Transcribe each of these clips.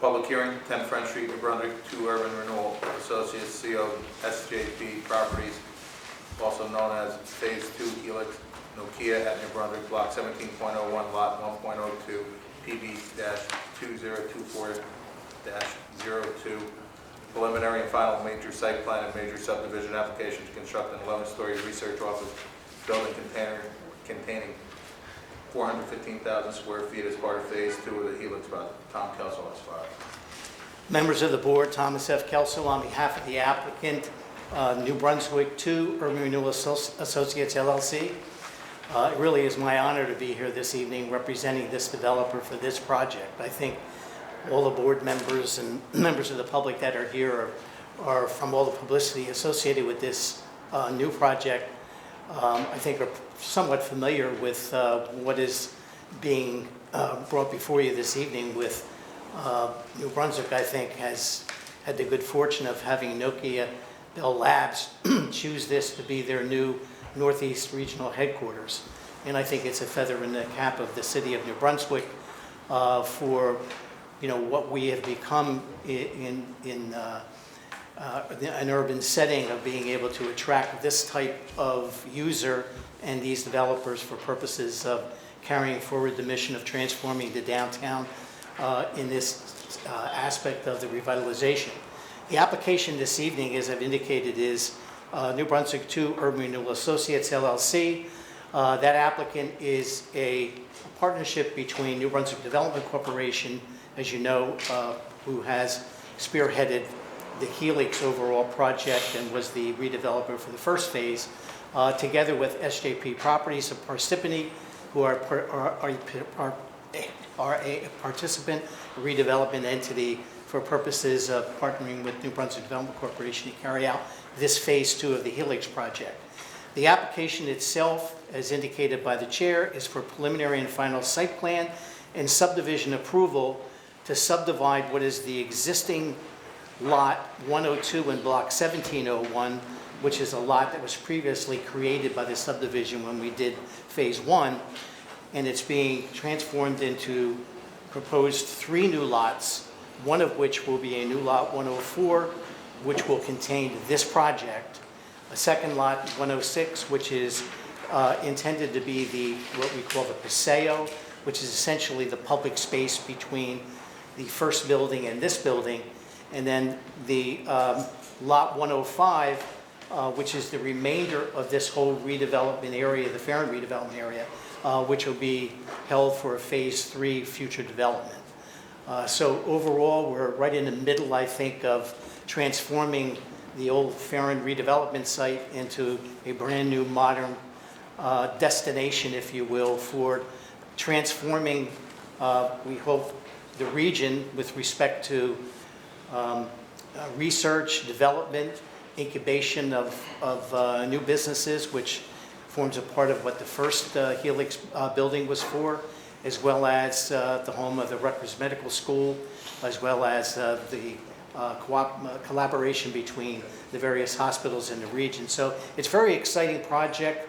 Public hearing, 10 French Street, New Brunswick, 2 Urban Renewal Associates, CO SJP Properties, also known as Phase 2 Helix, Nokia at New Brunswick, Block 17.01, Lot 1.02, PB-2024-02, preliminary and final major site plan and major subdivision application to construct an 11-story research office building containing 415,000 square feet as part of Phase 2 of the Helix project. Tom Kelso has filed. Members of the board, Thomas F. Kelso on behalf of the applicant, New Brunswick 2 Urban Renewal Associates LLC. It really is my honor to be here this evening representing this developer for this project. I think all the board members and members of the public that are here are from all the publicity associated with this new project. I think are somewhat familiar with what is being brought before you this evening with New Brunswick. I think has had the good fortune of having Nokia Bell Labs choose this to be their new Northeast Regional Headquarters. And I think it's a feather in the cap of the city of New Brunswick for what we have become in an urban setting of being able to attract this type of user and these developers for purposes of carrying forward the mission of transforming the downtown in this aspect of the revitalization. The application this evening, as I've indicated, is New Brunswick 2 Urban Renewal Associates LLC. That applicant is a partnership between New Brunswick Development Corporation, as you know, who has spearheaded the Helix overall project and was the redeveloper for the first phase, together with SJP Properties of Parsippany, who are a participant redevelopment entity for purposes of partnering with New Brunswick Development Corporation to carry out this phase 2 of the Helix project. The application itself, as indicated by the chair, is for preliminary and final site plan and subdivision approval to subdivide what is the existing lot 102 in block 1701, which is a lot that was previously created by the subdivision when we did phase 1, and it's being transformed into proposed 3 new lots, one of which will be a new lot 104, which will contain this project, a second lot 106, which is intended to be what we call the Paseo, which is essentially the public space between the first building and this building, and then the lot 105, which is the remainder of this whole redevelopment area, the Farron redevelopment area, which will be held for a phase 3 future development. So overall, we're right in the middle, I think, of transforming the old Farron redevelopment site into a brand new modern destination, if you will, for transforming, we hope, the region with respect to research, development, incubation of new businesses, which forms a part of what the first Helix building was for, as well as the home of the Rutgers Medical School, as well as the collaboration between the various hospitals in the region. So it's a very exciting project.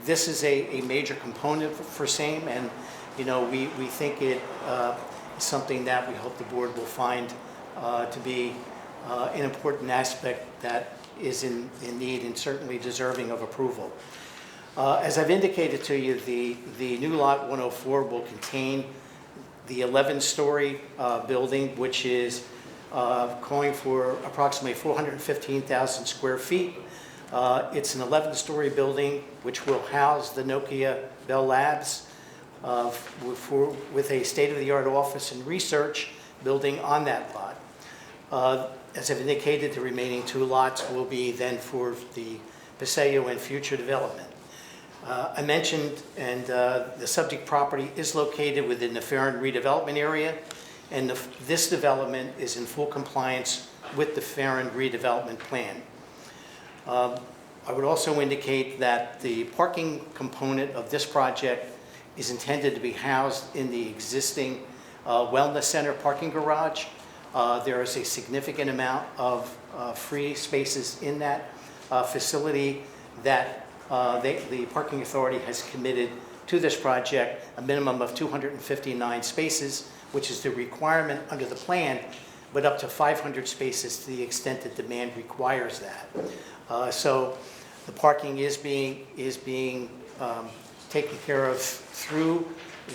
This is a major component for SAME, and we think it is something that we hope the board will find to be an important aspect that is in need and certainly deserving of approval. As I've indicated to you, the new lot 104 will contain the 11-story building, which is calling for approximately 415,000 square feet. It's an 11-story building which will house the Nokia Bell Labs with a state-of-the-art office and research building on that lot. As I've indicated, the remaining 2 lots will be then for the Paseo and future development. I mentioned, and the subject property is located within the Farron redevelopment area, and this development is in full compliance with the Farron redevelopment plan. I would also indicate that the parking component of this project is intended to be housed in the existing Wellness Center parking garage. There is a significant amount of free spaces in that facility that the parking authority has committed to this project, a minimum of 259 spaces, which is the requirement under the plan, but up to 500 spaces to the extent that demand requires that. So the parking is being taken care of through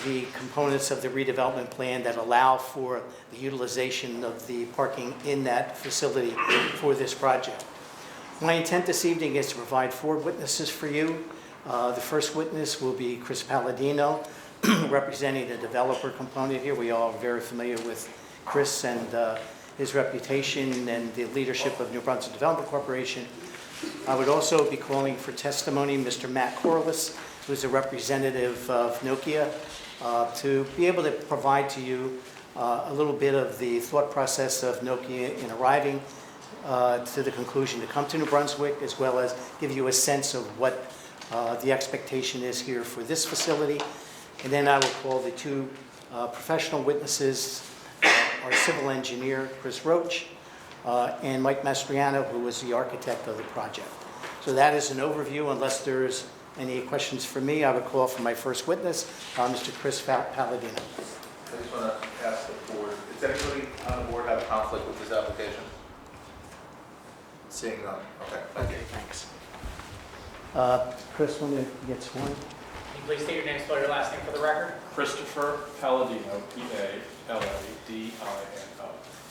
the components of the redevelopment plan that allow for the utilization of the parking in that facility for this project. My intent this evening is to provide 4 witnesses for you. The first witness will be Chris Palladino, representing the developer component here. We all are very familiar with Chris and his reputation and the leadership of New Brunswick Development Corporation. I would also be calling for testimony Mr. Matt Corliss, who's a representative of Nokia, to be able to provide to you a little bit of the thought process of Nokia in arriving to the conclusion to come to New Brunswick, as well as give you a sense of what the expectation is here for this facility. And then I will call the 2 professional witnesses, our civil engineer, Chris Roach, and Mike Mastriano, who was the architect of the project. So that is an overview. Unless there's any questions for me, I would call for my first witness, Mr. Chris Palladino. I just want to ask the board, does anybody on the board have a conflict with this application? Seeing none. Okay, thank you. Thanks. Chris, when you get sworn? Can you please state your name, spell your last name for the record? Christopher Palladino, P-A-L-A-D-I-N-O.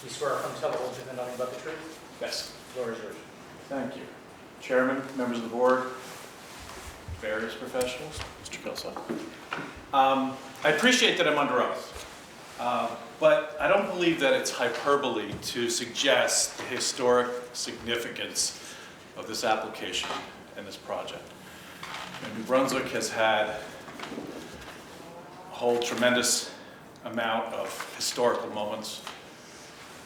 You swear affirm to tell the whole truth and nothing but the truth? Yes. The floor is yours. Thank you. Chairman, members of the board, various professionals, Mr. Kelso. I appreciate that I'm under oath, but I don't believe that it's hyperbole to suggest the historic significance of this application and this project. And New Brunswick has had a whole tremendous amount of historical moments.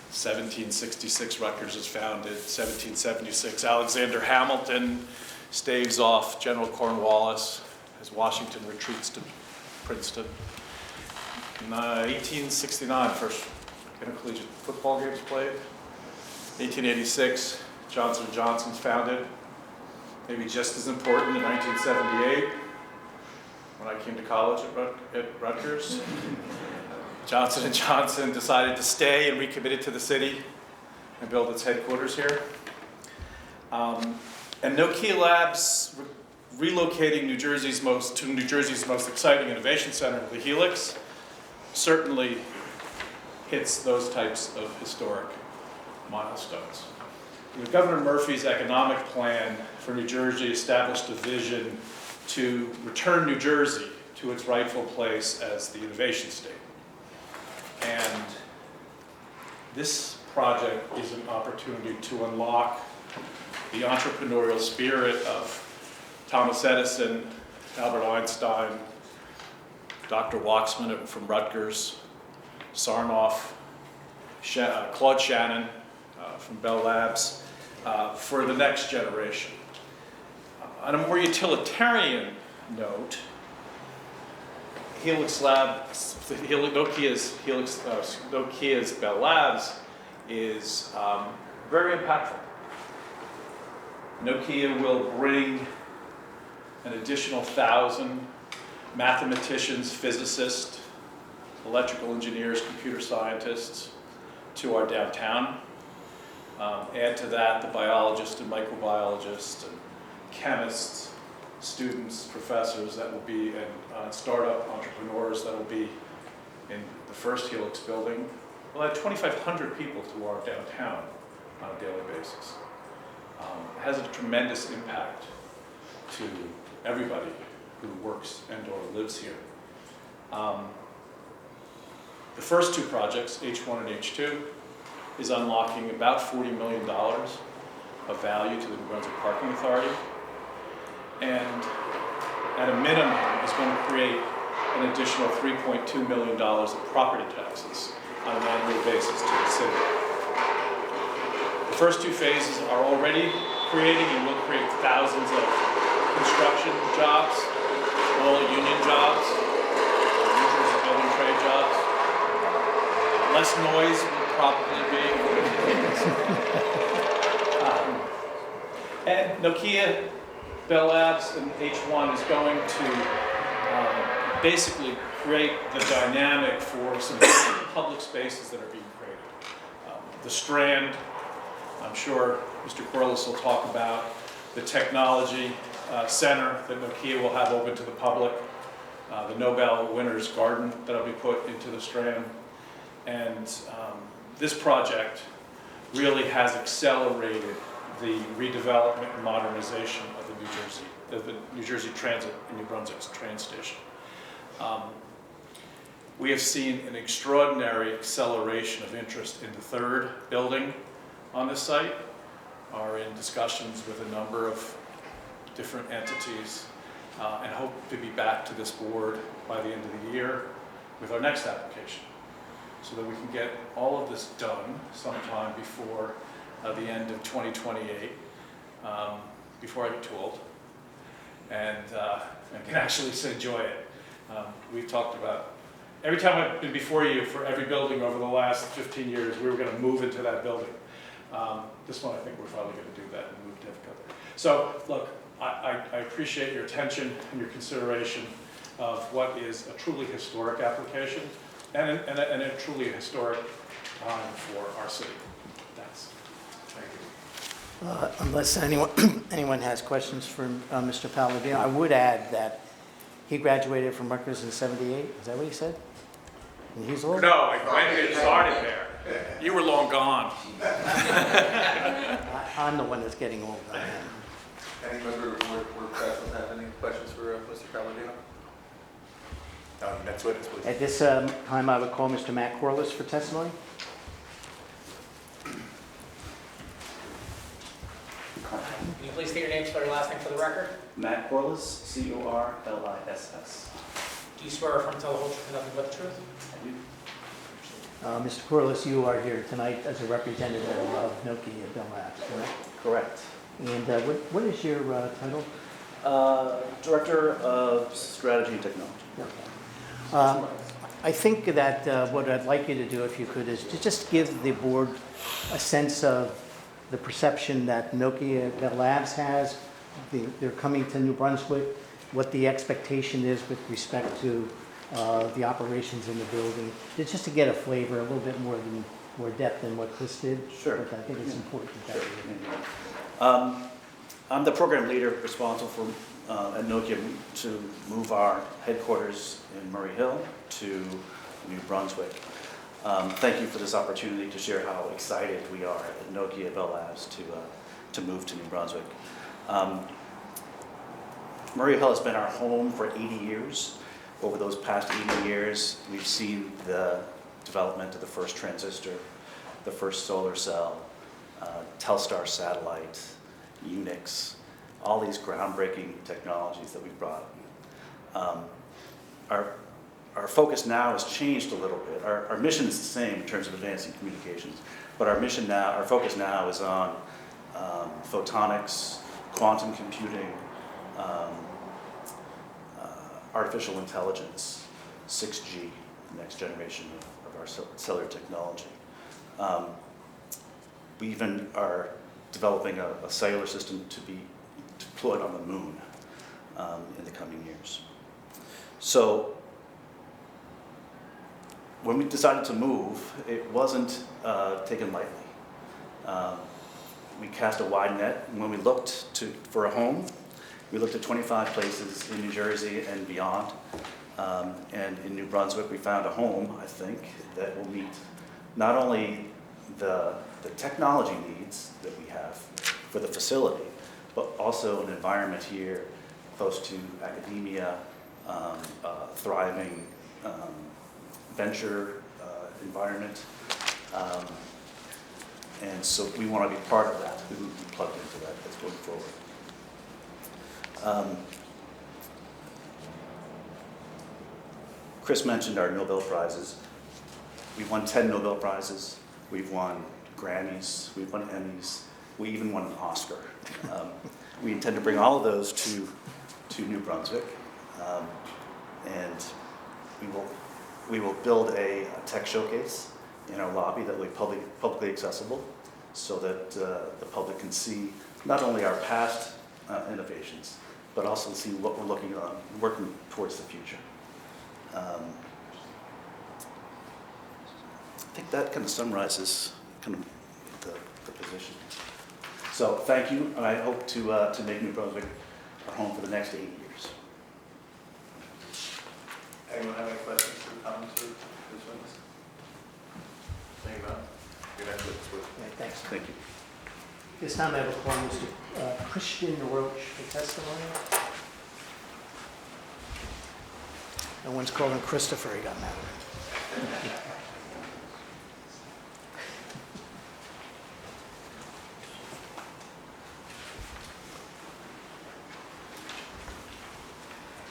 1766, Rutgers is founded. 1776, Alexander Hamilton staves off General Cornwallis as Washington retreats to Princeton. In 1869, first intercollegiate football games played. 1886, Johnson & Johnson's founded. Maybe just as important, in 1978, when I came to college at Rutgers, Johnson & Johnson decided to stay and recommitted to the city and build its headquarters here. And Nokia Labs relocating New Jersey's most exciting innovation center, the Helix, certainly hits those types of historic milestones. Governor Murphy's economic plan for New Jersey established a vision to return New Jersey to its rightful place as the innovation state. And this project is an opportunity to unlock the entrepreneurial spirit of Thomas Edison, Albert Einstein, Dr. Waxman from Rutgers, Sarnoff, Claude Shannon from Bell Labs, for the next generation. On a more utilitarian note, Nokia's Bell Labs is very impactful. Nokia will bring an additional 1,000 mathematicians, physicists, electrical engineers, computer scientists to our downtown. Add to that the biologists and microbiologists and chemists, students, professors that will be, and startup entrepreneurs that will be in the first Helix building. We'll add 2,500 people to our downtown on a daily basis. It has a tremendous impact to everybody who works and or lives here. The first 2 projects, H1 and H2, is unlocking about $40 million of value to the New Brunswick Parking Authority, and at a minimum is going to create an additional $3.2 million of property taxes on an annual basis to the city. The first 2 phases are already creating and will create thousands of construction jobs, all union jobs, New Jersey building trade jobs. Less noise will probably be. And Nokia Bell Labs and H1 is going to basically create the dynamic for some public spaces that are being created. The Strand, I'm sure Mr. Corliss will talk about, the technology center that Nokia will have open to the public, the Nobel Winners Garden that'll be put into the Strand. And this project really has accelerated the redevelopment and modernization of the New Jersey Transit and New Brunswick's train station. We have seen an extraordinary acceleration of interest in the third building on this site, are in discussions with a number of different entities, and hope to be back to this board by the end of the year with our next application, so that we can get all of this done sometime before the end of 2028, before I get too old, and can actually enjoy it. We've talked about, every time I've been before you for every building over the last 15 years, we were going to move into that building. This one, I think we're probably going to do that and move to Devco. So, look, I appreciate your attention and your consideration of what is a truly historic application and a truly historic time for our city. Thanks. Thank you. Unless anyone has questions for Mr. Palladino, I would add that he graduated from Rutgers in '78. Is that what he said? And he's old? No, I went and started there. You were long gone. I'm the one that's getting old. I am. Any member of the board president have any questions for Mr. Palladino? Next witness, please. At this time, I would call Mr. Matt Corliss for testimony. Can you please state your name, spell your last name for the record? Matt Corliss, C-O-R-L-I-S-S. Do you swear or affirm to tell the whole truth and nothing but the truth? I do. Mr. Corliss, you are here tonight as a representative of Nokia Bell Labs, correct? Correct. And what is your title? Director of Strategy and Technology. Okay. I think that what I'd like you to do, if you could, is to just give the board a sense of the perception that Nokia Bell Labs has. They're coming to New Brunswick, what the expectation is with respect to the operations in the building, just to get a flavor, a little bit more depth than what Chris did. Sure. But I think it's important that Sure. I'm the program leader responsible for at Nokia to move our headquarters in Murray Hill to New Brunswick. Thank you for this opportunity to share how excited we are at Nokia Bell Labs to move to New Brunswick. Murray Hill has been our home for 80 years. Over those past 80 years, we've seen the development of the first transistor, the first solar cell, Telstar satellite, Unix, all these groundbreaking technologies that we've brought. Our focus now has changed a little bit. Our mission is the same in terms of advancing communications, but our focus now is on photonics, quantum computing, artificial intelligence, 6G, the next generation of our cellular technology. We even are developing a cellular system to be deployed on the moon in the coming years. So when we decided to move, it wasn't taken lightly. We cast a wide net. When we looked for a home, we looked at 25 places in New Jersey and beyond. And in New Brunswick, we found a home, I think, that will meet not only the technology needs that we have for the facility, but also an environment here close to academia, thriving venture environment. And so we want to be part of that. We will be plugged into that as going forward. Chris mentioned our Nobel Prizes. We've won 10 Nobel Prizes. We've won Grammys. We've won Emmys. We even won an Oscar. We intend to bring all of those to New Brunswick. And we will build a tech showcase in our lobby that will be publicly accessible so that the public can see not only our past innovations, but also see what we're working towards the future. I think that kind of summarizes kind of the position. So thank you, and I hope to make New Brunswick our home for the next 8 years. Anyone have any questions or comments for this witness? Thank you, Bob. Your next witness, please. Yeah, thanks. Thank you. This time I will call Mr. Christian Roach for testimony. No one's called him Christopher, he got married.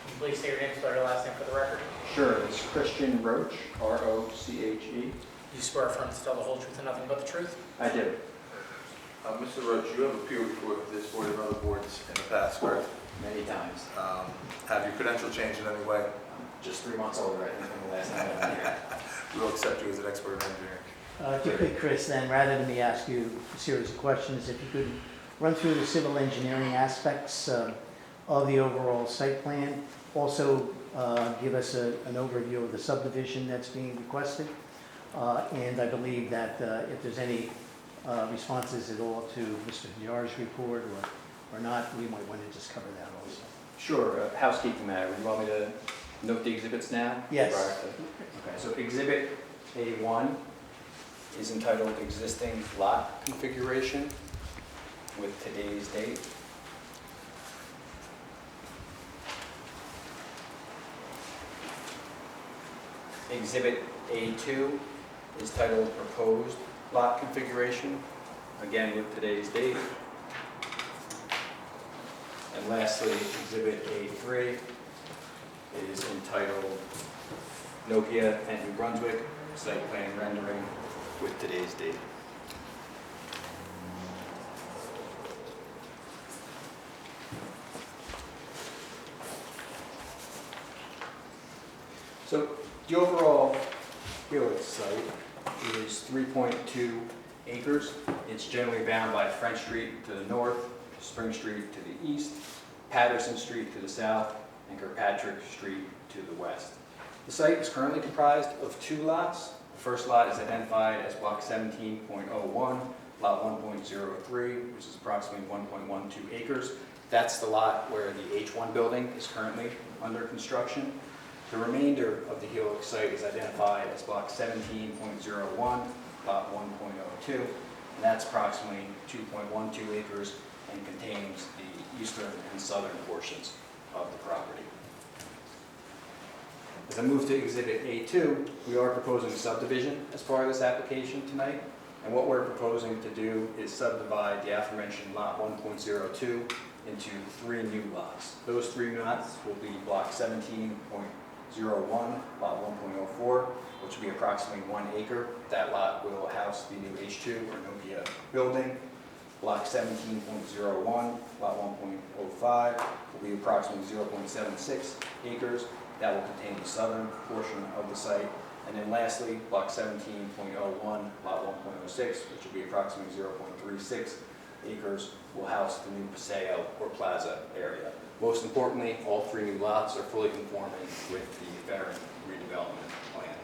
Can you please state your name, spell your last name for the record? Sure, it's Christian Roach, R-O-C-H-E. You swear affirm to tell the whole truth and nothing but the truth? I do. Mr. Roach, you have appeared before this board and other boards in the past, correct? Many times. Have your credential changed in any way? Just 3 months older, I think, than the last time I've been here. We will accept you as an expert engineer. If you could, Chris, then, rather than me ask you a series of questions, if you could run through the civil engineering aspects of the overall site plan. Also, give us an overview of the subdivision that's being requested. And I believe that if there's any responses at all to Mr. Yar's report or not, we might want to just cover that also. Sure, housekeeping matter. Would you want me to note the exhibits now? Yes. Okay, so Exhibit A1 is entitled Existing Lot Configuration with today's date. Exhibit A2 is titled Proposed Lot Configuration, again with today's date. And lastly, Exhibit A3 is entitled Nokia and New Brunswick Site Plan Rendering with today's date. So the overall Helix site is 3.2 acres. It's generally bounded by French Street to the north, Spring Street to the east, Patterson Street to the south, and Kirkpatrick Street to the west. The site is currently comprised of 2 lots. The first lot is identified as Block 17.01, Lot 1.03, which is approximately 1.12 acres. That's the lot where the H1 building is currently under construction. The remainder of the Helix site is identified as Block 17.01, Lot 1.02, and that's approximately 2.12 acres and contains the eastern and southern portions of the property. As I move to Exhibit A2, we are proposing a subdivision as part of this application tonight, and what we're proposing to do is subdivide the aforementioned Lot 1.02 into 3 new lots. Those 3 lots will be Block 17.01, Lot 1.04, which will be approximately 1 acre. That lot will house the new H2 or Nokia building. Block 17.01, Lot 1.05 will be approximately 0.76 acres. That will contain the southern portion of the site. And then lastly, Block 17.01, Lot 1.06, which will be approximately 0.36 acres, will house the new Paseo or Plaza area. Most importantly, all 3 new lots are fully conforming with the Barron redevelopment plan.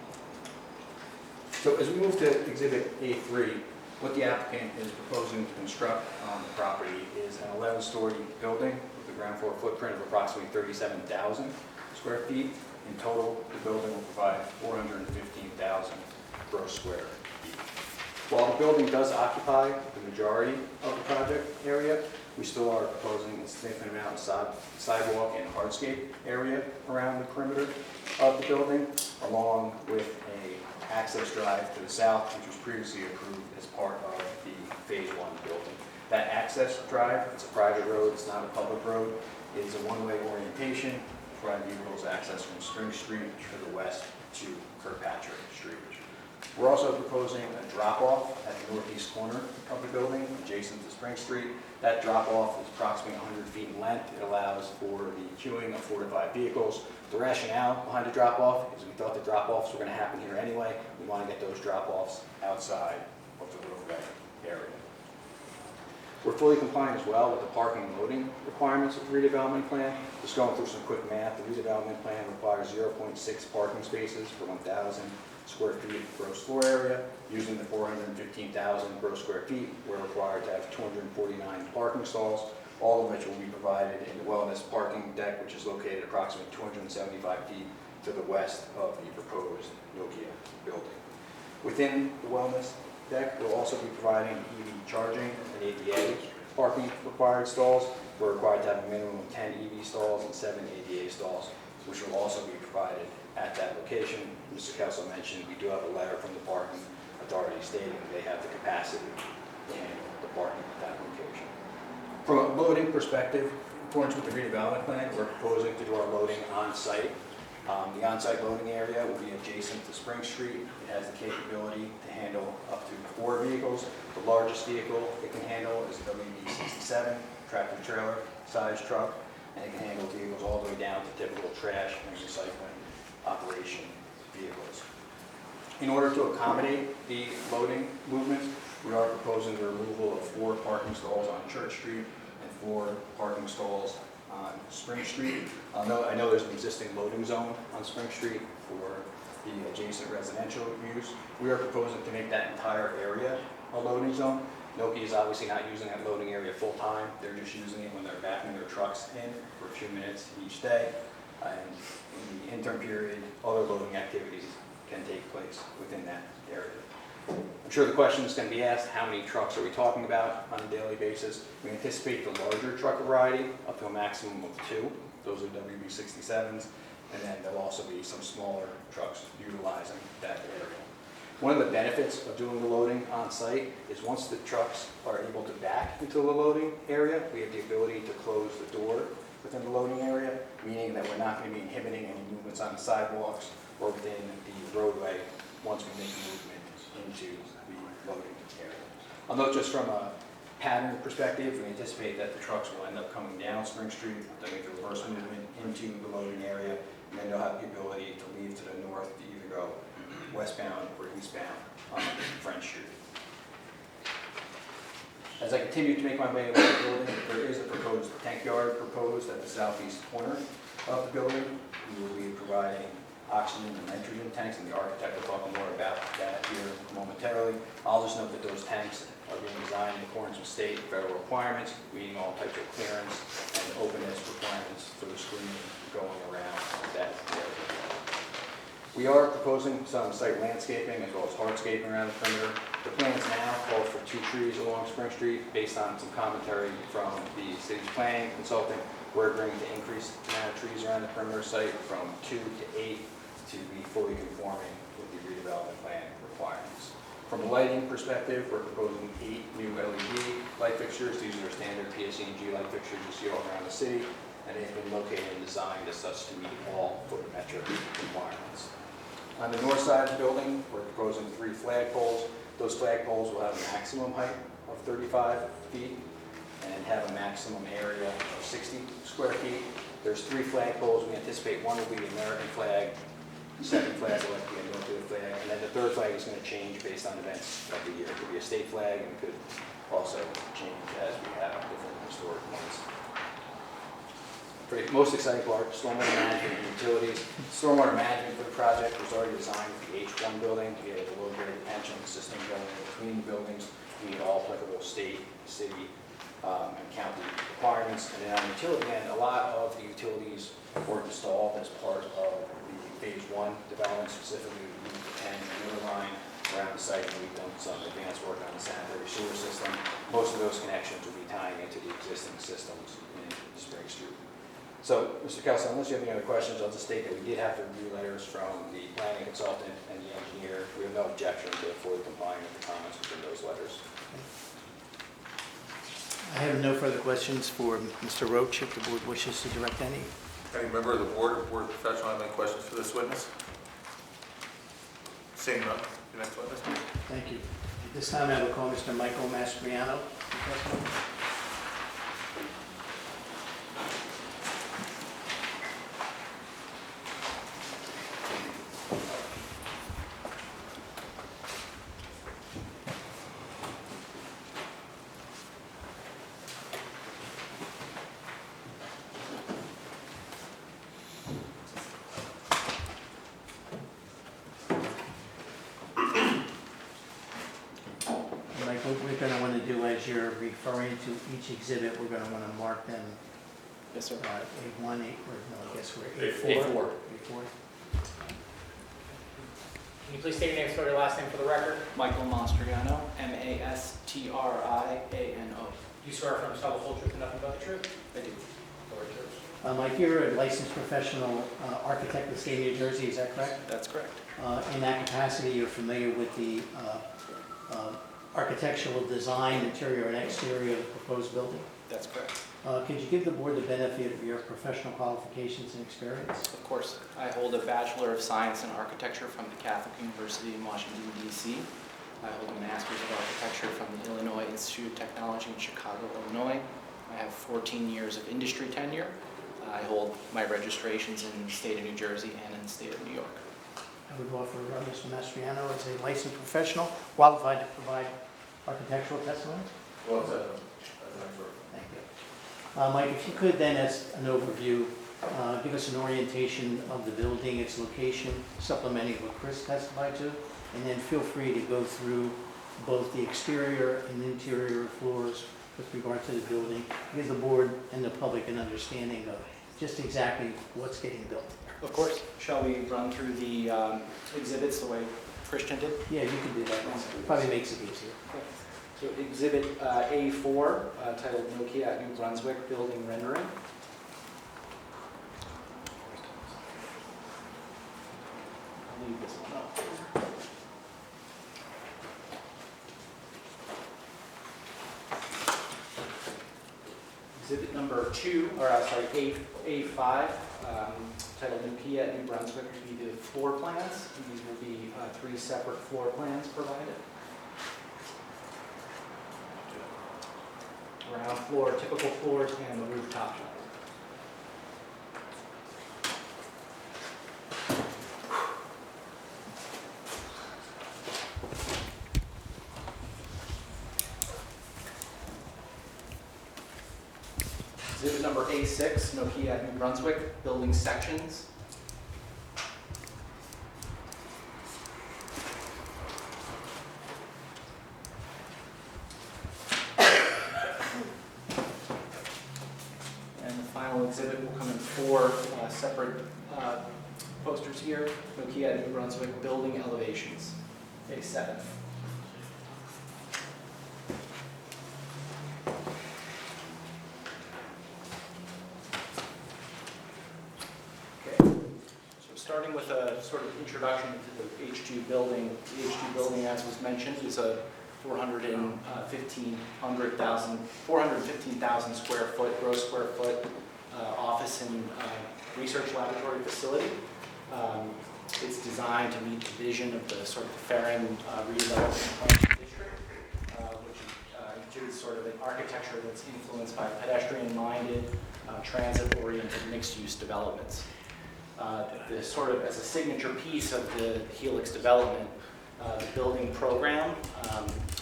So as we move to Exhibit A3, what the applicant is proposing to construct on the property is an 11-story building with a ground floor footprint of approximately 37,000 square feet. In total, the building will provide 415,000 gross square feet. While the building does occupy the majority of the project area, we still are proposing a significant amount of sidewalk and hardscape area around the perimeter of the building, along with an access drive to the south, which was previously approved as part of the Phase 1 building. That access drive, it's a private road, it's not a public road, is a one-way orientation, providing vehicles access from Spring Street to the west to Kirkpatrick Street. We're also proposing a drop-off at the northeast corner of the building, adjacent to Spring Street. That drop-off is approximately 100 feet in length. It allows for the queuing of 4 to 5 vehicles. The rationale behind the drop-off is we thought the drop-offs were going to happen here anyway. We want to get those drop-offs outside of the roadway area. We're fully compliant as well with the parking and loading requirements of the redevelopment plan. Just going through some quick math, the redevelopment plan requires 0.6 parking spaces per 1,000 square feet of gross floor area. Using the 415,000 gross square feet, we're required to have 249 parking stalls, all of which will be provided in the wellness parking deck, which is located approximately 275 feet to the west of the proposed Nokia building. Within the wellness deck, we'll also be providing EV charging and ADA parking required stalls. We're required to have a minimum of 10 EV stalls and 7 ADA stalls, which will also be provided at that location. Mr. Kessler mentioned we do have a letter from the parking authority stating they have the capacity to handle the parking at that location. From a loading perspective, in accordance with the redevelopment plan, we're proposing to do our loading on site. The on-site loading area will be adjacent to Spring Street. It has the capability to handle up to 4 vehicles. The largest vehicle it can handle is a WD-67 tractor trailer size truck, and it can handle vehicles all the way down to typical trash and recycling operation vehicles. In order to accommodate the loading movement, we are proposing the removal of 4 parking stalls on Church Street and 4 parking stalls on Spring Street. I know there's an existing loading zone on Spring Street for the adjacent residential use. We are proposing to make that entire area a loading zone. Nokia is obviously not using that loading area full time. They're just using it when they're backing their trucks in for a few minutes each day. And in the interim period, other loading activities can take place within that area. I'm sure the question is going to be asked, how many trucks are we talking about on a daily basis? We anticipate the larger truck variety up to a maximum of 2. Those are WB67s, and then there'll also be some smaller trucks utilizing that area. One of the benefits of doing the loading on site is once the trucks are able to back into the loading area, we have the ability to close the door within the loading area, meaning that we're not going to be inhibiting any movements on the sidewalks or within the roadway once we make the movement into the loading area. I'll note just from a pattern perspective, we anticipate that the trucks will end up coming down Spring Street, they'll make the reverse movement into the loading area, and then they'll have the ability to leave to the north to either go westbound or eastbound on French Street. As I continue to make my way around the building, there is a proposed tank yard proposed at the southeast corner of the building. We will be providing oxygen and nitrogen tanks, and the architect will talk more about that here momentarily. I'll just note that those tanks are being designed in accordance with state and federal requirements, meeting all types of clearance and openness requirements for the screening going around that area. We are proposing some site landscaping as well as hardscaping around the perimeter. The plans now call for 2 trees along Spring Street. Based on some commentary from the city's planning consultant, we're agreeing to increase the amount of trees around the perimeter site from 2 to 8 to be fully conforming with the redevelopment plan requirements. From a lighting perspective, we're proposing 8 new LED light fixtures. These are standard PSE&G light fixtures you see all around the city, and they've been located and designed as such to meet all photometric requirements. On the north side of the building, we're proposing 3 flagpoles. Those flagpoles will have a maximum height of 35 feet and have a maximum area of 60 square feet. There's 3 flagpoles. We anticipate one will be the American flag, the second flag will be a Nokia flag, and then the third flag is going to change based on events of the year. It could be a state flag, and it could also change as we have different historic ones. For the most exciting part, stormwater management and utilities. Stormwater management for the project was already designed with the H1 building to get a low-grade detention system going between the buildings to meet all applicable state, city, and county requirements. And then on the utility end, a lot of the utilities were installed as part of the Phase 1 development, specifically the 10 middle line around the site, and we've done some advanced work on the sanitary sewer system. Most of those connections will be tying into the existing systems in Spring Street. So, Mr. Kessler, unless you have any other questions, I'll just state that we did have to review letters from the planning consultant and the engineer. We have no objection to fully complying with the comments within those letters. I have no further questions for Mr. Roach, if the board wishes to direct any. Any member of the board or board professional have any questions for this witness? Seeing none, the next witness, please. Thank you. At this time, I will call Mr. Michael Mastriano. what we're going to want to do as you're referring to each exhibit, we're going to want to mark them Yes, sir. A1, or no, I guess we're A4. A4. Can you please state your name, spell your last name for the record? Michael Mastriano, Mastriano. Do you swear affirm to tell the whole truth and nothing but the truth? I do. Floor is yours. Mike, you're a licensed professional architect in the state of New Jersey, is that correct? That's correct. In that capacity, you're familiar with the architectural design, interior and exterior of the proposed building? That's correct. Could you give the board the benefit of your professional qualifications and experience? Of course, I hold a Bachelor of Science in Architecture from the Catholic University in Washington, D.C. I hold a Master's of Architecture from the Illinois Institute of Technology in Chicago, Illinois. I have 14 years of industry tenure. I hold my registrations in the state of New Jersey and in the state of New York. I would offer Mr. Mastriano as a licensed professional qualified to provide architectural testimony. Well said. Thank you. Mike, if you could then, as an overview, give us an orientation of the building, its location, supplementing what Chris testified to, and then feel free to go through both the exterior and interior floors with regard to the building, give the board and the public an understanding of just exactly what's getting built. Of course. Shall we run through the exhibits the way Christian did? Yeah, you can do that. Probably makes it easier. So exhibit A4, titled Nokia at New Brunswick Building Rendering. I'll leave this one up. Exhibit number 2, or A5, titled Nokia at New Brunswick, will be the floor plans. And these will be 3 separate floor plans provided. Ground floor, typical floors, and the rooftop. Exhibit number A6, Nokia at New Brunswick, building sections. And the final exhibit will come in 4 separate posters here. Nokia at New Brunswick, building elevations, A7. Starting with a sort of introduction to the H2 building. The H2 building, as was mentioned, is a 415,000 square foot, gross square foot office and research laboratory facility. It's designed to meet the vision of the sort of Farron redevelopment plan district, which includes sort of an architecture that's influenced by pedestrian-minded, transit-oriented mixed-use developments. The sort of as a signature piece of the Helix development, the building program,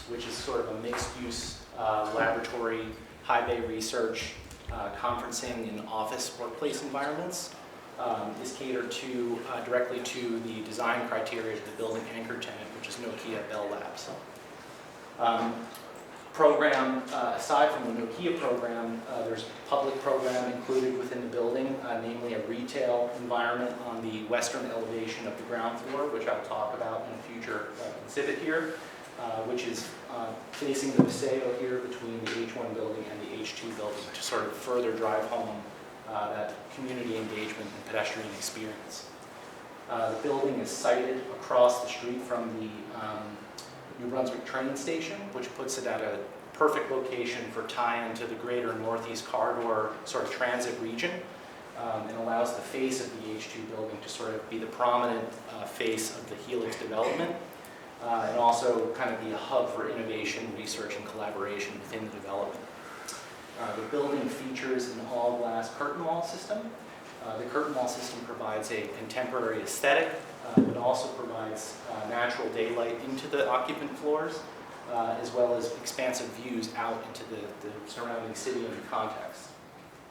which is sort of a mixed-use laboratory, high bay research, conferencing and office workplace environments, is catered to directly to the design criteria of the building anchor tenant, which is Nokia Bell Labs. Program, aside from the Nokia program, there's a public program included within the building, namely a retail environment on the western elevation of the ground floor, which I'll talk about in a future exhibit here, which is facing the Paseo here between the H1 building and the H2 building to sort of further drive home that community engagement and pedestrian experience. The building is sited across the street from the New Brunswick train station, which puts it at a perfect location for tie-in to the greater Northeast Corridor sort of transit region, and allows the face of the H2 building to sort of be the prominent face of the Helix development, and also kind of be a hub for innovation, research, and collaboration within the development. The building features an all-glass curtain wall system. The curtain wall system provides a contemporary aesthetic, but also provides natural daylight into the occupant floors, as well as expansive views out into the surrounding city and the context.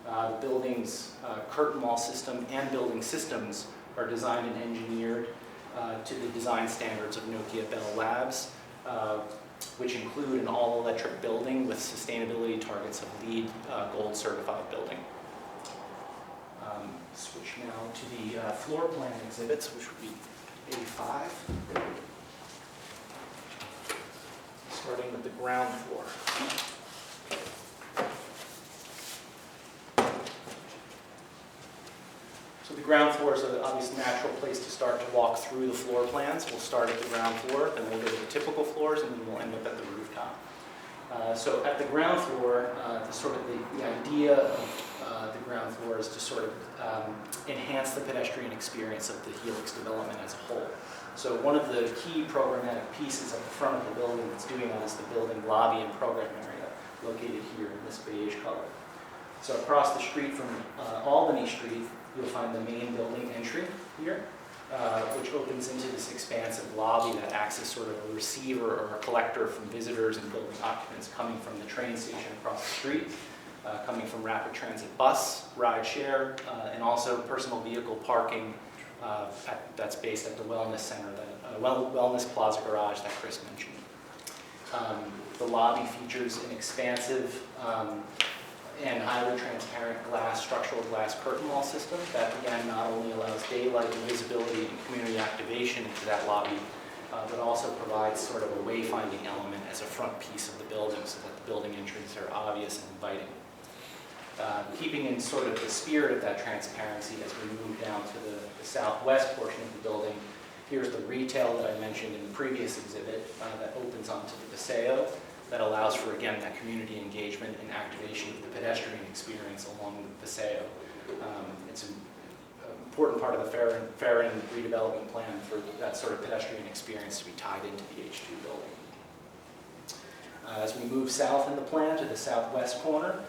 The building's curtain wall system and building systems are designed and engineered to the design standards of Nokia Bell Labs, which include an all-electric building with sustainability targets of LEED Gold certified building. Switch now to the floor plan exhibits, which would be A5. Starting with the ground floor. So the ground floor is an obvious natural place to start to walk through the floor plans. We'll start at the ground floor, then we'll go to the typical floors, and then we'll end up at the rooftop. So at the ground floor, the idea of the ground floor is to sort of enhance the pedestrian experience of the Helix development as a whole. So one of the key programmatic pieces at the front of the building that's doing that is the building lobby and program area, located here in this beige color. So across the street from Albany Street, you'll find the main building entry here, which opens into this expansive lobby that acts as sort of a receiver or a collector from visitors and building occupants coming from the train station across the street, coming from rapid transit bus, ride share, and also personal vehicle parking that's based at the Wellness Center, Wellness Plaza Garage that Chris mentioned. The lobby features an expansive and highly transparent structural glass curtain wall system that, again, not only allows daylight and visibility and community activation into that lobby, but also provides sort of a wayfinding element as a front piece of the building so that the building entries are obvious and inviting. Keeping in sort of the spirit of that transparency as we move down to the southwest portion of the building, here's the retail that I mentioned in the previous exhibit that opens onto the Paseo that allows for, again, that community engagement and activation of the pedestrian experience along the Paseo. It's an important part of the Farron redevelopment plan for that sort of pedestrian experience to be tied into the H2 building. As we move south in the plan to the southwest corner,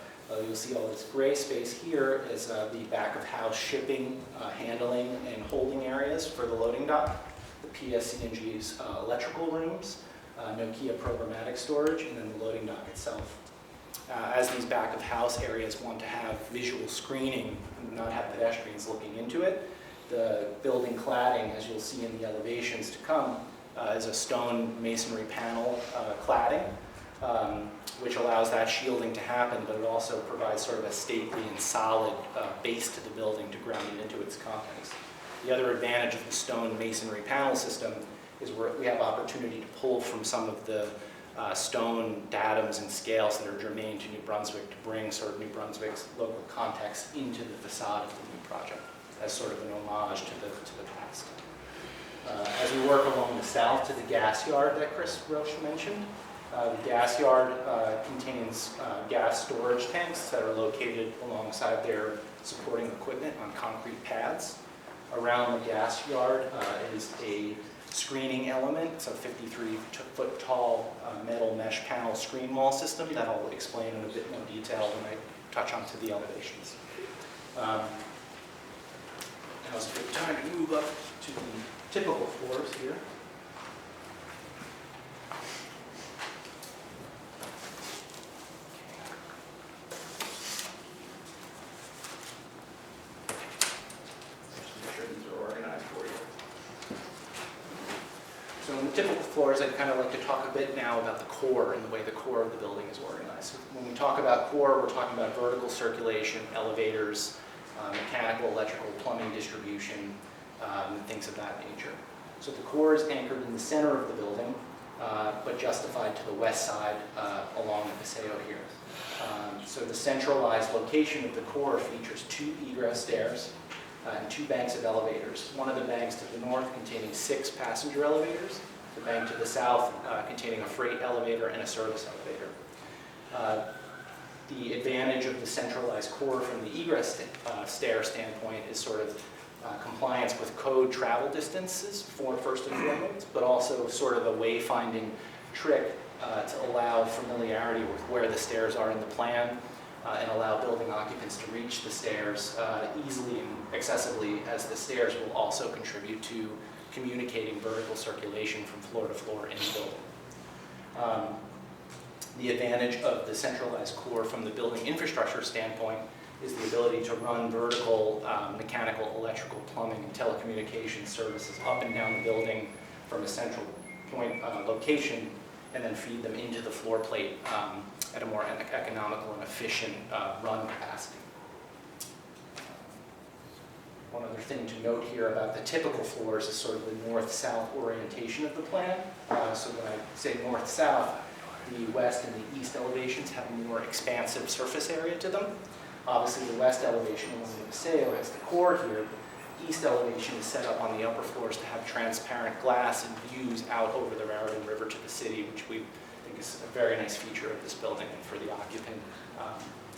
you'll see all this gray space here is the back of house shipping, handling, and holding areas for the loading dock, the PSC&G's electrical rooms, Nokia programmatic storage, and then the loading dock itself. As these back of house areas want to have visual screening and not have pedestrians looking into it, the building cladding, as you'll see in the elevations to come, is a stone masonry panel cladding, which allows that shielding to happen, but it also provides sort of a stately and solid base to the building to ground it into its contents. The other advantage of the stone masonry panel system is where we have opportunity to pull from some of the stone datums and scales that are germane to New Brunswick to bring sort of New Brunswick's local context into the facade of the new project as sort of an homage to the past. As we work along the south to the gas yard that Chris Roche mentioned, the gas yard contains gas storage tanks that are located alongside their supporting equipment on concrete pads. Around the gas yard is a screening element. It's a 53-foot tall metal mesh panel screen wall system that I'll explain in a bit more detail when I touch onto the elevations. Now's a good time to move up to the typical floors here. So in the typical floors, I'd kind of like to talk a bit now about the core and the way the core of the building is organized. When we talk about core, we're talking about vertical circulation, elevators, mechanical, electrical, plumbing distribution, and things of that nature. So the core is anchored in the center of the building, but justified to the west side along the Paseo here. So the centralized location of the core features 2 egress stairs, and 2 banks of elevators. One of the banks to the north containing 6 passenger elevators, the bank to the south containing a freight elevator and a service elevator. The advantage of the centralized core from the egress stair standpoint is sort of compliance with code travel distances for first and foremost, but also sort of a wayfinding trick to allow familiarity with where the stairs are in the plan, and allow building occupants to reach the stairs easily and accessibly, as the stairs will also contribute to communicating vertical circulation from floor to floor in the building. The advantage of the centralized core from the building infrastructure standpoint is the ability to run vertical mechanical, electrical, plumbing, and telecommunications services up and down the building from a central point location and then feed them into the floor plate at a more economical and efficient run capacity. One other thing to note here about the typical floors is sort of the north-south orientation of the plan. So when I say north-south, the west and the east elevations have a more expansive surface area to them. Obviously, the west elevation along the Paseo has the core here. The east elevation is set up on the upper floors to have transparent glass and views out over the Raritan River to the city, which we think is a very nice feature of this building and for the occupant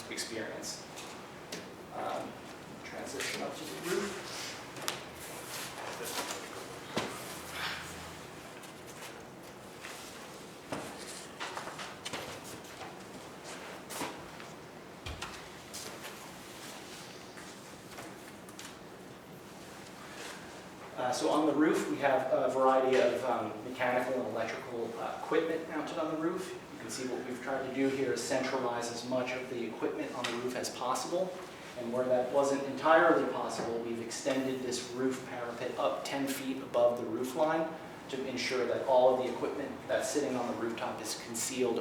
experience. Transition up to the roof. So on the roof, we have a variety of mechanical and electrical equipment mounted on the roof. You can see what we've tried to do here is centralize as much of the equipment on the roof as possible. And where that wasn't entirely possible, we've extended this roof parapet up 10 feet above the roof line to ensure that all of the equipment that's sitting on the rooftop is concealed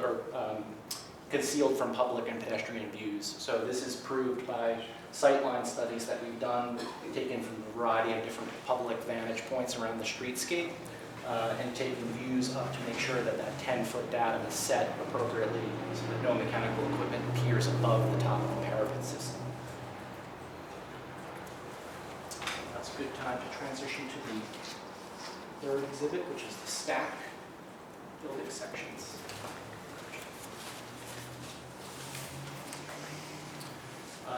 from public and pedestrian views. So this is proved by sightline studies that we've done, taken from a variety of different public vantage points around the streetscape, and taking views up to make sure that that 10-foot datum is set appropriately so that no mechanical equipment appears above the top of the parapet system. That's a good time to transition to the third exhibit, which is the stack building sections.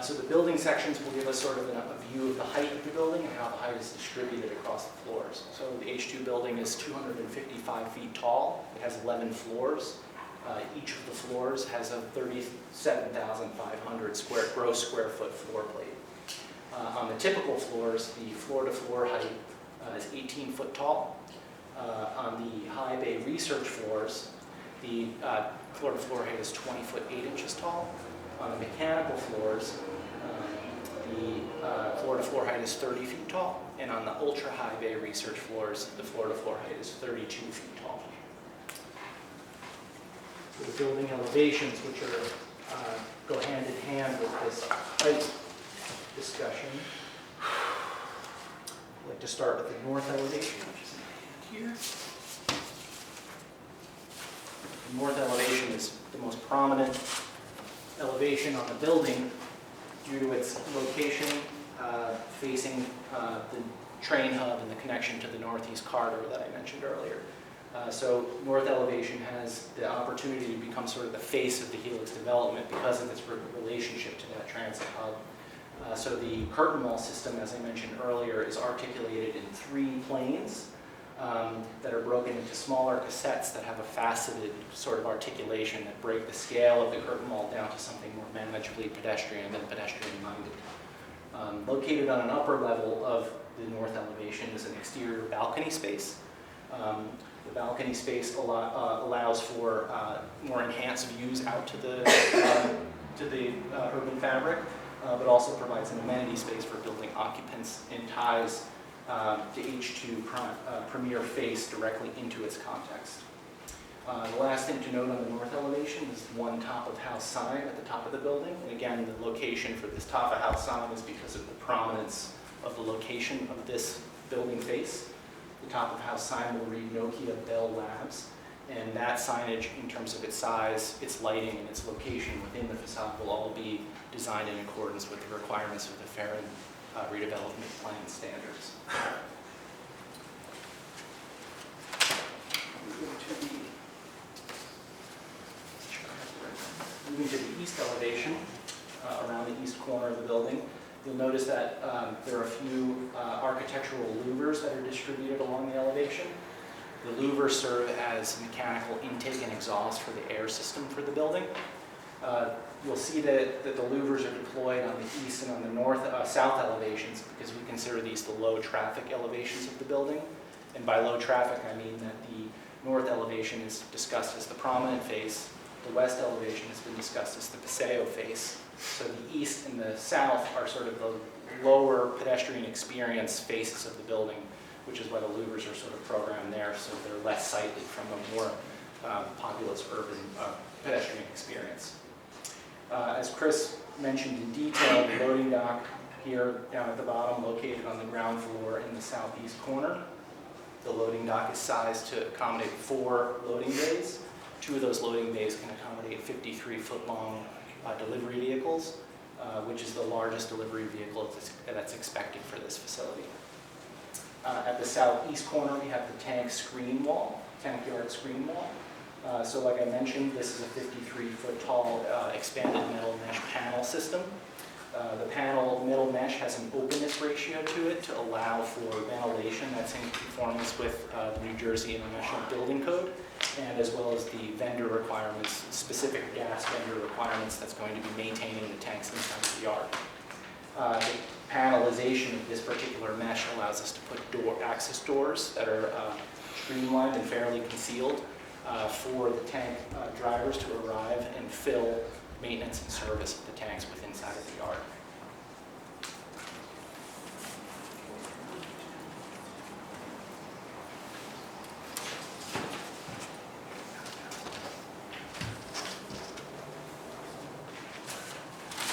So the building sections will give us sort of a view of the height of the building and how the height is distributed across the floors. So the H2 building is 255 feet tall. It has 11 floors. Each of the floors has a 37,500 gross square foot floor plate. On the typical floors, the floor-to-floor height is 18 foot tall. On the high bay research floors, the floor-to-floor height is 20 foot 8 inches tall. On the mechanical floors, the floor-to-floor height is 30 feet tall, and on the ultra-high bay research floors, the floor-to-floor height is 32 feet tall. So the building elevations, which are go hand in hand with this height discussion, I'd like to start with the north elevation, which is in hand here. The north elevation is the most prominent elevation on the building due to its location facing the train hub and the connection to the northeast corridor that I mentioned earlier. So north elevation has the opportunity to become sort of the face of the Helix development because of its relationship to that transit hub. So the curtain wall system, as I mentioned earlier, is articulated in 3 planes that are broken into smaller cassettes that have a faceted sort of articulation that break the scale of the curtain wall down to something more manageably pedestrian than pedestrian-minded. Located on an upper level of the north elevation is an exterior balcony space. The balcony space allows for more enhanced views out to the urban fabric, but also provides an amenity space for building occupants and ties the H2 premier face directly into its context. The last thing to note on the north elevation is one top of house sign at the top of the building. And again, the location for this top of house sign is because of the prominence of the location of this building face. The top of house sign will read Nokia Bell Labs, and that signage in terms of its size, its lighting, and its location within the facade will all be designed in accordance with the requirements of the Farron redevelopment plan standards. Moving to the east elevation, around the east corner of the building, you'll notice that there are a few architectural louvers that are distributed along the elevation. The louvers serve as mechanical intake and exhaust for the air system for the building. You'll see that the louvers are deployed on the east and on the south elevations because we consider these the low traffic elevations of the building. And by low traffic, I mean that the north elevation is discussed as the prominent face. The west elevation has been discussed as the Paseo face. So the east and the south are sort of the lower pedestrian experience faces of the building, which is why the louvers are sort of programmed there so they're less sighted from a more populous urban pedestrian experience. As Chris mentioned in detail, the loading dock here down at the bottom, located on the ground floor in the southeast corner. The loading dock is sized to accommodate 4 loading bays. 2 of those loading bays can accommodate 53-foot-long delivery vehicles, which is the largest delivery vehicle that's expected for this facility. At the southeast corner, we have the tank screen wall, tank yard screen wall. So like I mentioned, this is a 53-foot tall expanded metal mesh panel system. The panel metal mesh has an openness ratio to it to allow for ventilation that's in conformance with the New Jersey International Building Code, and as well as the vendor requirements, specific gas vendor requirements that's going to be maintaining the tanks inside the yard. The panelization of this particular mesh allows us to put access doors that are streamlined and fairly concealed for the tank drivers to arrive and fill maintenance and service of the tanks within inside of the yard.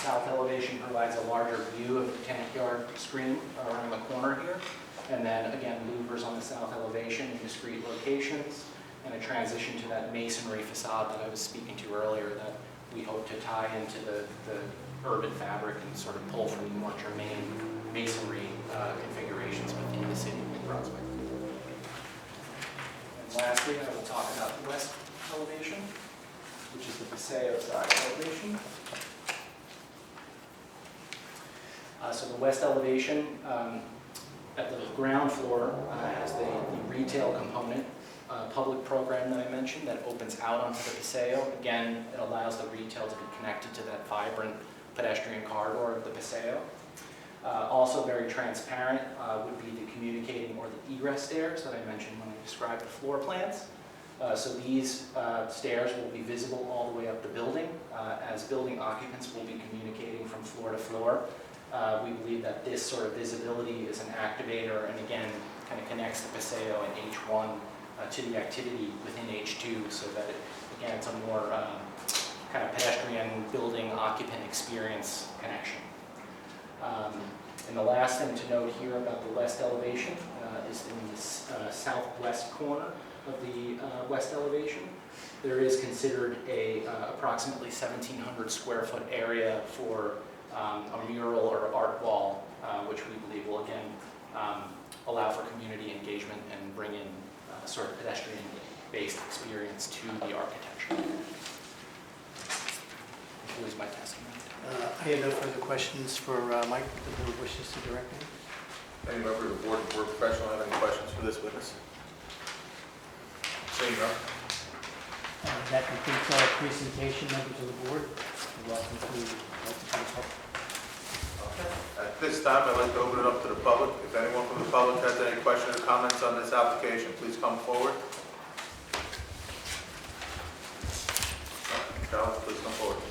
South elevation provides a larger view of the tank yard screen around the corner here. And then again, louvers on the south elevation in discrete locations, and a transition to that masonry facade that I was speaking to earlier that we hope to tie into the urban fabric and sort of pull from the more germane masonry configurations within the city of New Brunswick. And lastly, I will talk about the west elevation, which is the Paseo side elevation. So the west elevation at the ground floor has the retail component public program that I mentioned that opens out onto the Paseo. Again, it allows the retail to be connected to that vibrant pedestrian corridor of the Paseo. Also very transparent would be the communicating or the egress stairs that I mentioned when I described the floor plans. So these stairs will be visible all the way up the building as building occupants will be communicating from floor to floor. We believe that this sort of visibility is an activator and again kind of connects the Paseo and H1 to the activity within H2 so that, again, it's a more kind of pedestrian building occupant experience connection. And the last thing to note here about the west elevation is in the southwest corner of the west elevation. There is considered a approximately 1,700 square foot area for a mural or art wall, which we believe will again allow for community engagement and bring in sort of pedestrian-based experience to the architecture. That was my testimony. I have no further questions for Mike. If the board wishes to direct me. Any member of the board or professional have any questions for this witness? Seeing none. That completes our presentation. Members of the board, you're welcome to the public. At this time, I'd like to open it up to the public. If anyone from the public has any questions or comments on this application, please come forward. Charles, please come forward.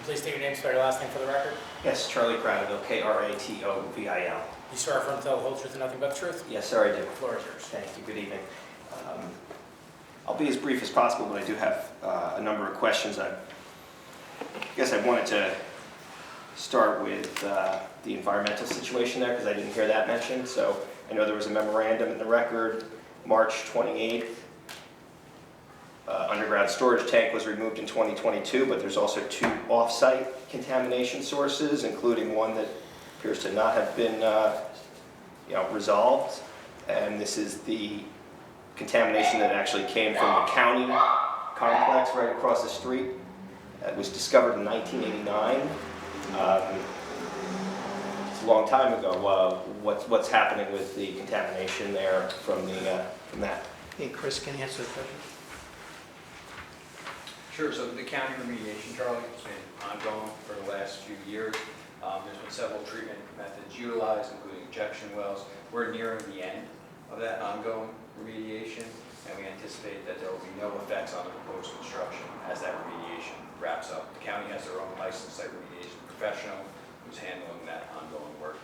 Please state your name, spell your last name for the record. Yes, Charlie Cradaville, Kratovil. You swear affirm to tell the whole truth and nothing but the truth? Yes, sir, I do. The floor is yours. Thank you. Good evening. I'll be as brief as possible, but I do have a number of questions. I guess I wanted to start with the environmental situation there because I didn't hear that mentioned. So I know there was a memorandum in the record, March 28th. Underground storage tank was removed in 2022, but there's also 2 off-site contamination sources, including one that appears to not have been resolved. And this is the contamination that actually came from the county complex right across the street. It was discovered in 1989. It's a long time ago. What's happening with the contamination there from that? Hey, Chris, can you answer the question? Sure, so the county remediation, Charlie, has been ongoing for the last few years. There's been several treatment methods utilized, including injection wells. We're nearing the end of that ongoing remediation, and we anticipate that there will be no effects on the proposed construction as that remediation wraps up. The county has their own licensed site remediation professional who's handling that ongoing work.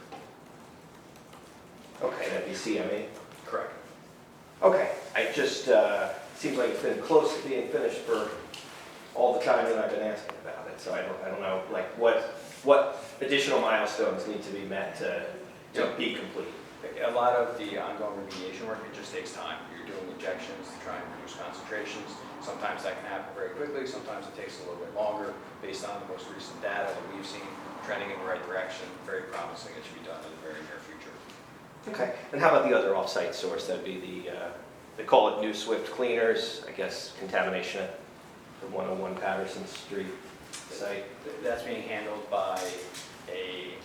Okay, that'd be CME. Correct. Okay, I just, seems like it's been close to being finished for all the time that I've been asking about it, so I don't know, like, what additional milestones need to be met to be complete? A lot of the ongoing remediation work, it just takes time. You're doing injections to try and reduce concentrations. Sometimes that can happen very quickly, sometimes it takes a little bit longer based on the most recent data that we've seen trending in the right direction. Very promising. It should be done in the very near future. Okay, and how about the other off-site source? That'd be they call it New Swift Cleaners, I guess contamination at the 101 Patterson Street site. That's being handled by a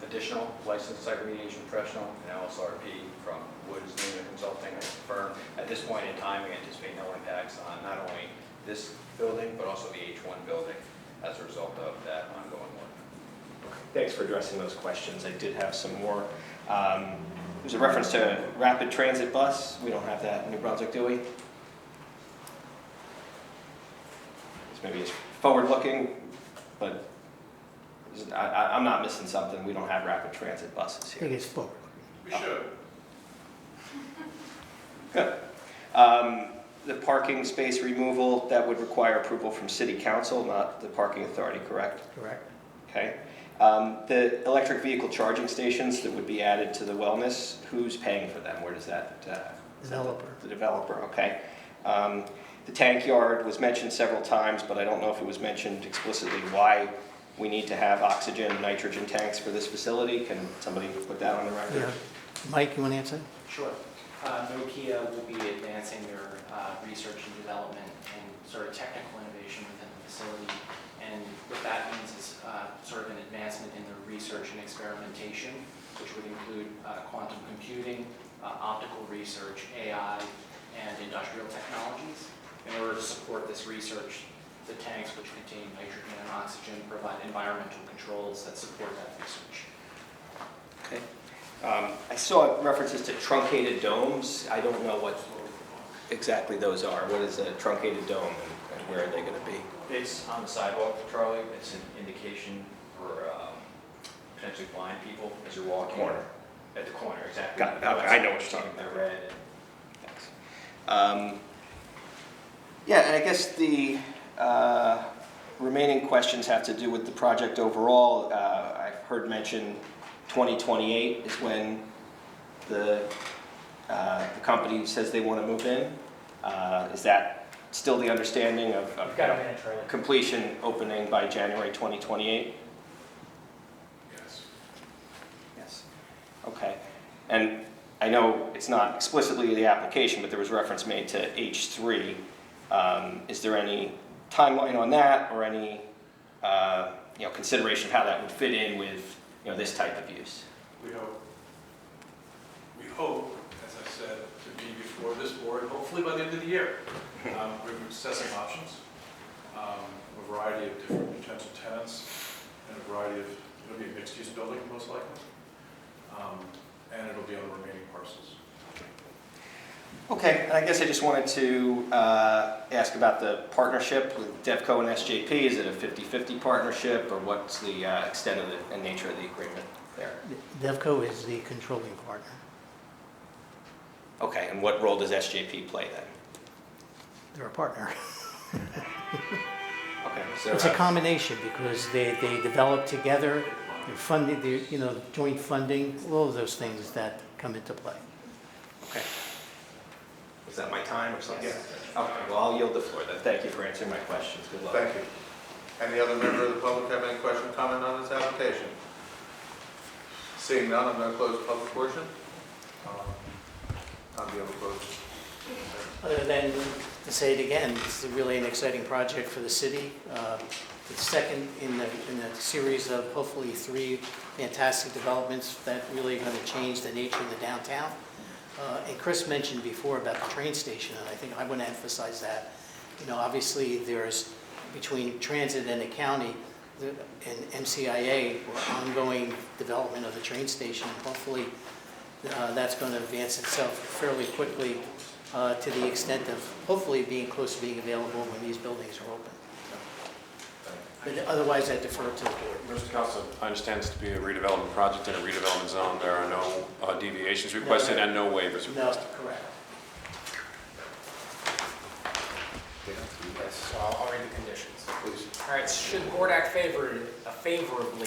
additional licensed site remediation professional, an LSRP from Woods Neiman Consulting firm. At this point in time, we anticipate no impacts on not only this building, but also the H1 building as a result of that ongoing work. Thanks for addressing those questions. I did have some more. There's a reference to rapid transit bus. We don't have that in New Brunswick, do we? This maybe is forward-looking, but I'm not missing something. We don't have rapid transit buses I here. think it's forward. We should. Good. The parking space removal, that would require approval from City Council, not the Parking Authority, correct? Correct. Okay. The electric vehicle charging stations that would be added to the wellness, who's paying for them? Where does that? Developer. The developer, okay. The tank yard was mentioned several times, but I don't know if it was mentioned explicitly why we need to have oxygen and nitrogen tanks for this facility. Can somebody put that on the record? Yeah. Mike, you want to answer? Sure. Nokia will be advancing their research and development and sort of technical innovation within the facility. And what that means is sort of an advancement in their research and experimentation, which would include quantum computing, optical research, AI, and industrial technologies. In order to support this research, the tanks, which contain nitrogen and oxygen, provide environmental controls that support that research. Okay. I saw references to truncated domes. I don't know what exactly those are. What is a truncated dome and where are they going to be? It's on the sidewalk, Charlie. It's an indication for potentially blind people as you're walking. Corner. At the corner, exactly. Got it. Okay, I know what you're talking about. They're red. Thanks. Yeah, and I guess the remaining questions have to do with the project overall. I've heard mention 2028 is when the company says they want to move in. Is that still the understanding of You've got a minute, Charlie. completion opening by January 2028? Yes. Yes. Okay. And I know it's not explicitly the application, but there was reference made to H3. Is there any timeline on that or any consideration of how that would fit in with this type of use? We hope, as I said, to be before this board, hopefully by the end of the year. We're assessing options, a variety of different potential tenants, and a variety of, it'll be a mixed-use building most likely, and it'll be on the remaining parcels. Okay, and I guess I just wanted to ask about the partnership with DevCo and SJP. Is it a 50-50 partnership, or what's the extent of and nature of the agreement there? DevCo is the controlling partner. Okay, and what role does SJP play then? They're a partner. Okay, so It's a combination because they develop together, they're funding, joint funding, all of those things that come into play. okay. Is that my time or something? Yes. Okay, well, I'll yield the floor then. Thank you for answering my questions. Good luck. Thank you. Any other member of the public have any question, comment on this application? Seeing none, I'm going to close the public portion. I'll be able to close. Other than to say it again, this is really an exciting project for the city. The second in the series of hopefully 3 fantastic developments that really are going to change the nature of the downtown. And Chris mentioned before about the train station, and I think I want to emphasize that. Obviously there's, between transit and the county and MCIA, ongoing development of the train station. Hopefully that's going to advance itself fairly quickly to the extent of hopefully being close to being available when these buildings are open. But otherwise, I defer to the board. Mr. Council, I understand this to be a redevelopment project in a redevelopment zone. There are no deviations requested and no waivers No, requested. correct. So I'll read the conditions. Please. All right, should the board act favorably,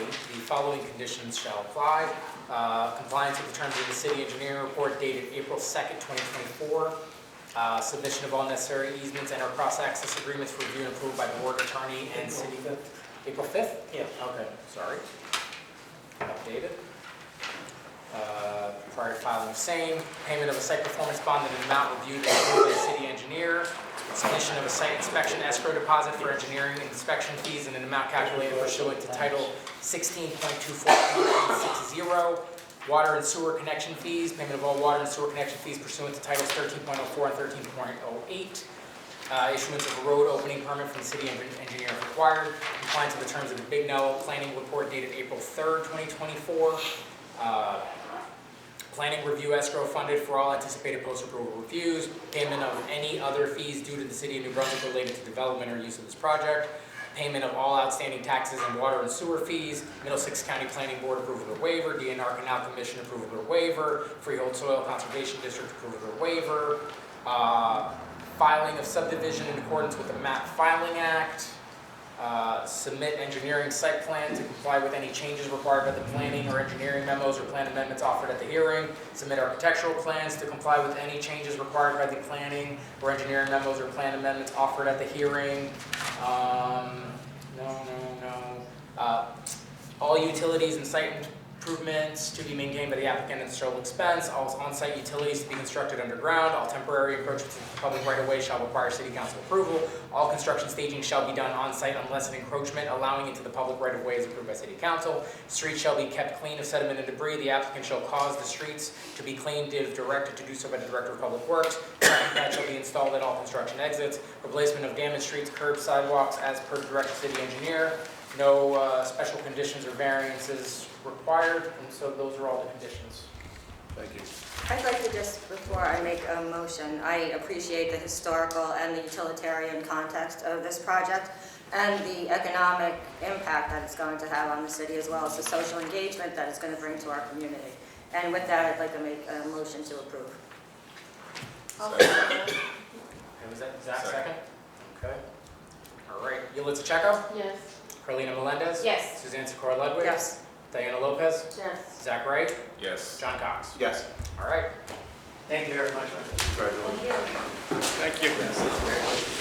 the following conditions shall apply. Compliance with the terms of the city engineering report dated April 2nd, 2024. Submission of all necessary easements and or cross-access agreements for review and approved by the board attorney and city. April 5th? Yeah. Okay, sorry. Updated. Prior to filing of same, payment of a site performance bond in an amount reviewed and approved by the city engineer. Submission of a site inspection escrow deposit for engineering and inspection fees in an amount calculated pursuant to Title 16.24.60. Water and sewer connection fees, payment of all water and sewer connection fees pursuant to Titles 13.04 and 13.08. Issuance of a road opening permit from the city engineer if required. Compliance with the terms of the Big No Planning Report dated April 3rd, 2024. Planning review escrow funded for all anticipated post-approval reviews. Payment of any other fees due to the city of New Brunswick related to development or use of this project. Payment of all outstanding taxes and water and sewer fees. Middlesex County Planning Board approval or waiver. DNR Canal Commission approval or waiver. Freehold Soil Conservation District approval or waiver. Filing of subdivision in accordance with the MAP Filing Act. Submit engineering site plan to comply with any changes required by the planning or engineering memos or plan amendments offered at the hearing. Submit architectural plans to comply with any changes required by the planning or engineering memos or plan amendments offered at the hearing. All utilities and site improvements to be maintained by the applicant at sole expense. All on-site utilities to be constructed underground. All temporary approaches to the public right-of-way shall require city council approval. All construction staging shall be done on-site unless an encroachment allowing into the public right-of-way is approved by city council. Streets shall be kept clean of sediment and debris. The applicant shall cause the streets to be cleaned if directed to do so by the Director of Public Works. Traffic pads shall be installed at all construction exits. Replacement of damaged streets, curbs, sidewalks as per directed city engineer. No special conditions or variances required, and so those are all the conditions. Thank you. I'd like to just, before I make a motion, I appreciate the historical and the utilitarian context of this project and the economic impact that it's going to have on the city, as well as the social engagement that it's going to bring to our community. And with that, I'd like to make a motion to approve. Okay, was that Zach second? Okay. All right, Yulitza Checo? Yes. Carlina Melendez? Yes. Suzanne Sikora Ludwig? Yes. Diana Lopez? Yes. Zach Wright? Yes. John Cox? Yes. All right. Thank you very much. Congratulations. Thank you. Thank you.